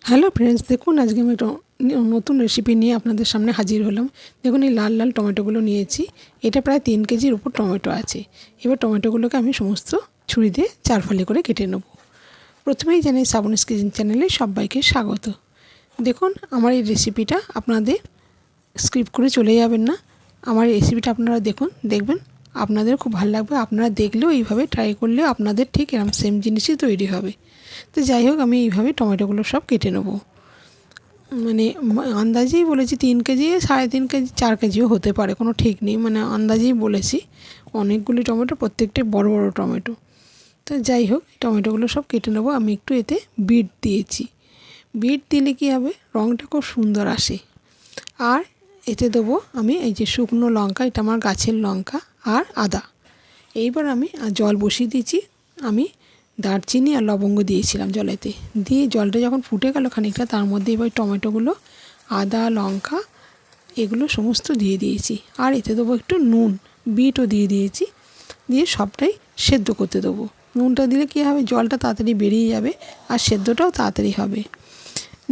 Hello friends, দেখুন আজকে আমি একটা নতুন রেসিপি নিয়ে আপনাদের সামনে হাজির হলাম। দেখুন এই লাল লাল টমেটোগুলো নিয়েছি। এটা প্রায় 3 কেজির উপর টমেটো আছে। এবার টমেটোগুলোকে আমি সমস্ত ছুরি দিয়ে 4 ফালি করে কেটে নেব। প্রথমেই জানাই শ্রাবণীস কিচেন চ্যানেলে সবাইকে স্বাগত। দেখুন আমার এই রেসিপিটা আপনাদের স্কিপ করে চলে যাবেন না। আমার এই রেসিপিটা আপনারা দেখবেন আপনাদের খুব ভালো লাগবে। আপনারা দেখলেও এইভাবে ট্রাই করলেও আপনাদের ঠিক এরকম সেম জিনিসই তৈরি হবে। তো যাই হোক, আমি এইভাবে টমেটোগুলো সব কেটে নেব। মানে আন্দাজেই বলেছি 3 কেজি, 3.5 কেজি, 4 কেজিও হতে পারে, কোনো ঠিক নেই। মানে আন্দাজেই বলেছি। অনেকগুলি টমেটো, প্রত্যেকটাই বড় বড় টমেটো। তো যাই হোক, টমেটোগুলো সব কেটে নেব। আমি একটু এতে বিট দিয়েছি। বিট দিলে কী হবে, রঙটা খুব সুন্দর আসে। আর এতে দেবো আমি এই যে শুকনো লঙ্কা, এটা আমার গাছের লঙ্কা, আর আদা। এইবার আমি জল বসিয়ে দিয়েছি। আমি দারচিনি আর লবঙ্গ দিয়েছিলাম জলেতে, দিয়ে জলটা যখন ফুটে গেল খানিকটা, তার মধ্যে এবার টমেটোগুলো, আদা, লঙ্কা এগুলো সমস্ত দিয়ে দিয়েছি। আর এতে দেবো একটু নুন, বিটও দিয়ে দিয়েছি। দিয়ে সবটাই সেদ্ধ করতে দেবো। নুনটা দিলে কী হবে, জলটা তাড়াতাড়ি বেরিয়ে যাবে আর সেদ্ধটাও তাড়াতাড়ি হবে।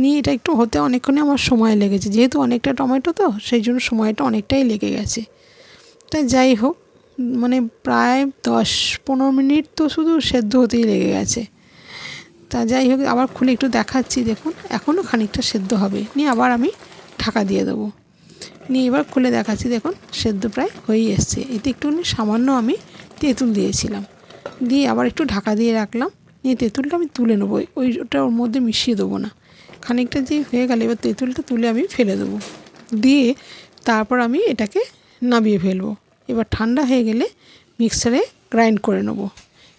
নিয়ে এটা একটু হতে অনেকক্ষণে আমার সময় লেগেছে, যেহেতু অনেকটা টমেটো তো সেই জন্য সময়টা অনেকটাই লেগে গেছে। তাই যাই হোক, মানে প্রায় 10-15 মিনিট তো শুধু সেদ্ধ হতেই লেগে গেছে। তা যাই হোক, আবার খুলে একটু দেখাচ্ছি। দেখুন এখনও খানিকটা সেদ্ধ হবে। নিয়ে আবার আমি ঢাকা দিয়ে দেবো। নিয়ে এবার খুলে দেখাচ্ছি। দেখুন সেদ্ধ প্রায় হয়েই এসছে। এতে একটুখানি সামান্য আমি তেঁতুল দিয়েছিলাম, দিয়ে আবার একটু ঢাকা দিয়ে রাখলাম। নিয়ে তেঁতুলটা আমি তুলে নেবো, ওটা ওর মধ্যে মিশিয়ে দেবো না। খানিকটা যে হয়ে গেলে এবার তেঁতুলটা তুলে আমি ফেলে দেবো। দিয়ে তারপর আমি এটাকে নামিয়ে ফেলবো। এবার ঠান্ডা হয়ে গেলে মিক্সারে গ্রাইন্ড করে নেব।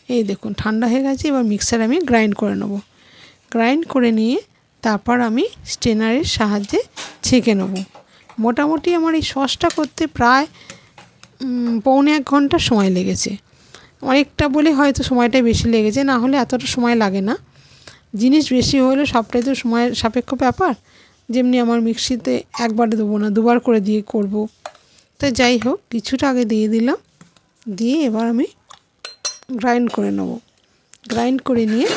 এই দেখুন ঠান্ডা হয়ে গেছে। এবার মিক্সারে আমি গ্রাইন্ড করে নেব। গ্রাইন্ড করে নিয়ে তারপর আমি স্ট্রেনারের সাহায্যে ছেঁকে নেব। মোটামুটি আমার এই সসটা করতে প্রায় 1.25 ঘন্টা সময় লেগেছে। অনেকটা বলে হয়তো সময়টাই বেশি লেগেছে, না হলে এতটা সময় লাগে না। জিনিস বেশি হলে সবটাই তো সময়ের সাপেক্ষ ব্যাপার। যেমনি আমার মিক্সিতে একবারে দেবো না, দুবার করে দিয়ে করব। তো যাই হোক, কিছুটা আগে দিয়ে দিলাম। দিয়ে এবার আমি গ্রাইন্ড করে নেব। গ্রাইন্ড করে নিয়ে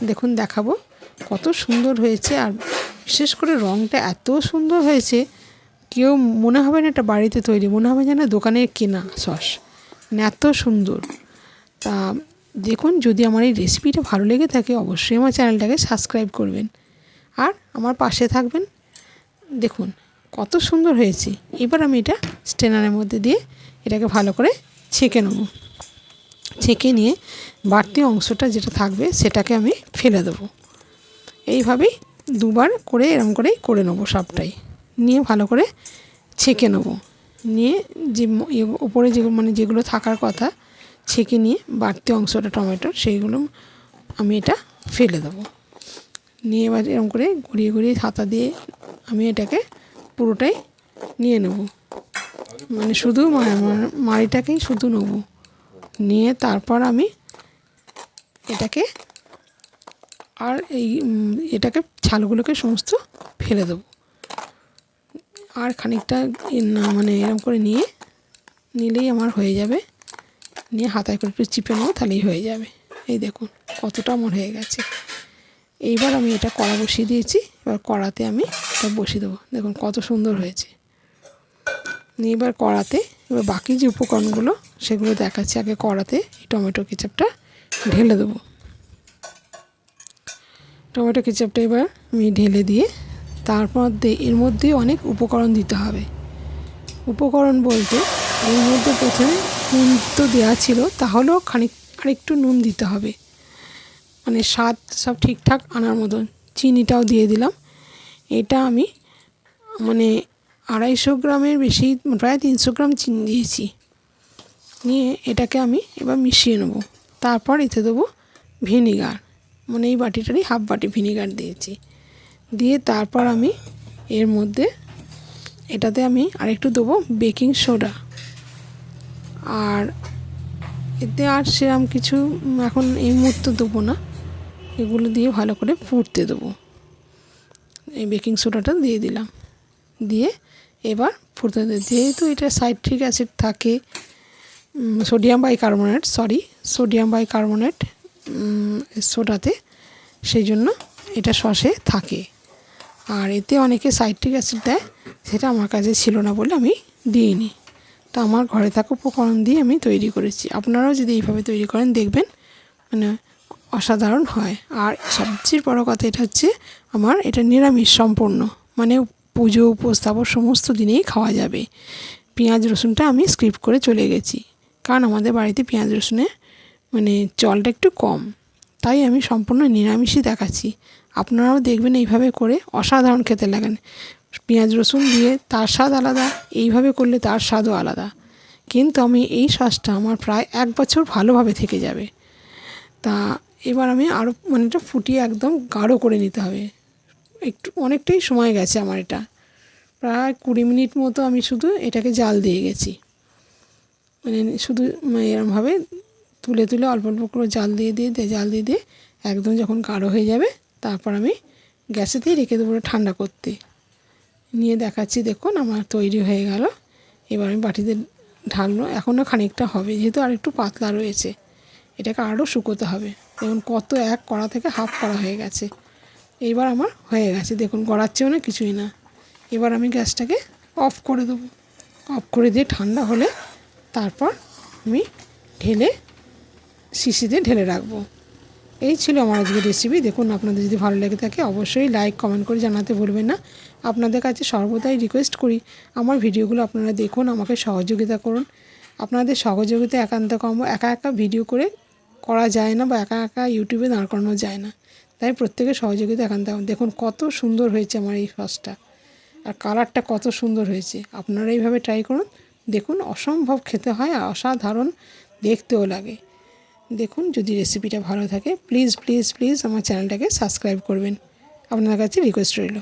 দেখুন দেখাবো কত সুন্দর হয়েছে। আর বিশেষ করে রঙটা এত সুন্দর হয়েছে, কেউ মনে হবে না এটা বাড়িতে তৈরি, মনে হবে যেন দোকানের কেনা সস, মানে এত সুন্দর। তা দেখুন, যদি আমার এই রেসিপিটা ভালো লেগে থাকে অবশ্যই আমার চ্যানেলটাকে সাবস্ক্রাইব করবেন আর আমার পাশে থাকবেন। দেখুন কত সুন্দর হয়েছে। এবার আমি এটা স্ট্রেনারের মধ্যে দিয়ে এটাকে ভালো করে ছেঁকে নেব। ছেঁকে নিয়ে বাড়তি অংশটা যেটা থাকবে সেটাকে আমি ফেলে দেবো। এইভাবেই দুবার করে এরম করেই করে নেবো সবটাই। নিয়ে ভালো করে ছেঁকে নেব। নিয়ে যে উপরে যেগুলো থাকার কথা ছেঁকে নিয়ে বাড়তি অংশটা টমেটোর, সেইগুলো আমি এটা ফেলে দেবো। নিয়ে এবার এরকম করে ঘুরিয়ে ঘুরিয়ে হাতা দিয়ে আমি এটাকে পুরোটাই নিয়ে নেব। মানে শুধু মাড়িটাকেই শুধু নেব। নিয়ে তারপর আমি এটাকে এটাকে ছালগুলোকে সমস্ত ফেলে দেবো। আর খানিকটা মানে এরকম করে নিলেই আমার হয়ে যাবে। নিয়ে হাতায় করে একটু চিপে নেবো, তাহলেই হয়ে যাবে। এই দেখুন কতটা আমার হয়ে গেছে। এইবার আমি এটা কড়া বসিয়ে দিয়েছি। এবার কড়াতে আমি এটা বসিয়ে দেবো। দেখুন কত সুন্দর হয়েছে। নিয়ে এবার কড়াতে বাকি যে উপকরণগুলো সেগুলো দেখাচ্ছি। আগে কড়াতে এই টমেটো কেচাপটা ঢেলে দেবো। টমেটো কেচাপটা এবার আমি ঢেলে দিয়ে তারপর এর মধ্যে অনেক উপকরণ দিতে হবে। উপকরণ বলতে এর মধ্যে প্রথমে নুন তো দেওয়া ছিল, তাহলেও আরেকটু নুন দিতে হবে, মানে স্বাদ সব ঠিকঠাক আনার মতন। চিনিটাও দিয়ে দিলাম। এটা আমি মানে 250 গ্রামের বেশি, প্রায় 300 গ্রাম চিনি দিয়েছি। নিয়ে এটাকে আমি এবার মিশিয়ে নেব। তারপর এতে দেবো ভিনিগার, মানে এই বাটিটারই হাফ বাটি ভিনিগার দিয়েছি। দিয়ে তারপর আমি এর মধ্যে এটাতে আমি আরেকটু দেবো বেকিং সোডা। আর এতে আর সেরকম কিছু এখন এই মুহূর্তে দেবো না। এগুলো দিয়ে ভালো করে ফুটতে দেবো। এই বেকিং সোডাটা দিয়ে দিলাম। দিয়ে এবার ফুটতে দেবো। যেহেতু এটা সাইট্রিক অ্যাসিড থাকে, সোডিয়াম বাইকার্বনেট সোডাতে, সেই জন্য এটা সসে থাকে। আর এতে অনেকে সাইট্রিক অ্যাসিড দেয়, সেটা আমার কাছে ছিল না বলে আমি দিইনি। তো আমার ঘরে থাকা উপকরণ দিয়ে আমি তৈরি করেছি। আপনারাও যদি এইভাবে তৈরি করেন দেখবেন মানে অসাধারণ হয়। আর সবচেয়ে বড় কথা এটা হচ্ছে আমার এটা নিরামিষ সম্পূর্ণ, মানে পুজো উপস্থাপন সমস্ত দিনেই খাওয়া যাবে। পেঁয়াজ রসুনটা আমি স্কিপ করে চলে গেছি, কারণ আমাদের বাড়িতে পেঁয়াজ রসুনের মানে চলটা একটু কম, তাই আমি সম্পূর্ণ নিরামিষই দেখাচ্ছি। আপনারাও দেখবেন এইভাবে করে অসাধারণ খেতে লাগেন। পেঁয়াজ রসুন দিয়ে তার স্বাদ আলাদা, এইভাবে করলে তার স্বাদও আলাদা। কিন্তু আমি এই সসটা আমার প্রায় 1 বছর ভালোভাবে থেকে যাবে। তা এবার আমি আরও মানে এটা ফুটিয়ে একদম গাঢ় করে নিতে হবে। একটু অনেকটাই সময় গেছে আমার, এটা প্রায় 20 মিনিট মতো আমি শুধু এটাকে জাল দিয়ে গেছি। মানে শুধু এরমভাবে তুলে তুলে অল্প অল্প করে জাল দিয়ে একদম যখন গাঢ় হয়ে যাবে, তারপর আমি গ্যাসেতেই রেখে দেবো ঠান্ডা করতে। নিয়ে দেখাচ্ছি, দেখুন আমার তৈরি হয়ে গেল। এবার আমি বাটিতে ঢালবো। এখনও খানিকটা হবে, যেহেতু আর একটু পাতলা রয়েছে, এটাকে আরও শুকোতে হবে। দেখুন কত এক কড়া থেকে হাফ করা হয়ে গেছে। এইবার আমার হয়ে গেছে, দেখুন গড়াচ্ছেও না, কিছুই না। এবার আমি গ্যাসটাকে অফ করে দেবো। অফ করে দিয়ে ঠান্ডা হলে তারপর আমি ঢেলে শিশিতে ঢেলে রাখবো। এই ছিল আমার আজকের রেসিপি। দেখুন আপনাদের যদি ভালো লেগে থাকে অবশ্যই লাইক কমেন্ট করে জানাতে ভুলবেন না। আপনাদের কাছে সর্বদাই রিকোয়েস্ট করি আমার ভিডিওগুলো আপনারা দেখুন, আমাকে সহযোগিতা করুন। আপনাদের সহযোগিতা একান্ত কম, একা একা ভিডিও করে করা যায় না, বা একা একা ইউটিউবে দাঁড় করানো যায় না। তাই প্রত্যেকের সহযোগিতা একান্ত। দেখুন কত সুন্দর হয়েছে আমার এই সসটা, আর কালারটা কত সুন্দর হয়েছে। আপনারা এইভাবে ট্রাই করুন, দেখুন অসম্ভব খেতে হয় আর অসাধারণ দেখতেও লাগে। দেখুন যদি রেসিপিটা ভালো থাকে প্লিজ প্লিজ প্লিজ আমার চ্যানেলটাকে সাবস্ক্রাইব করবেন, আপনার কাছে রিকোয়েস্ট রইল।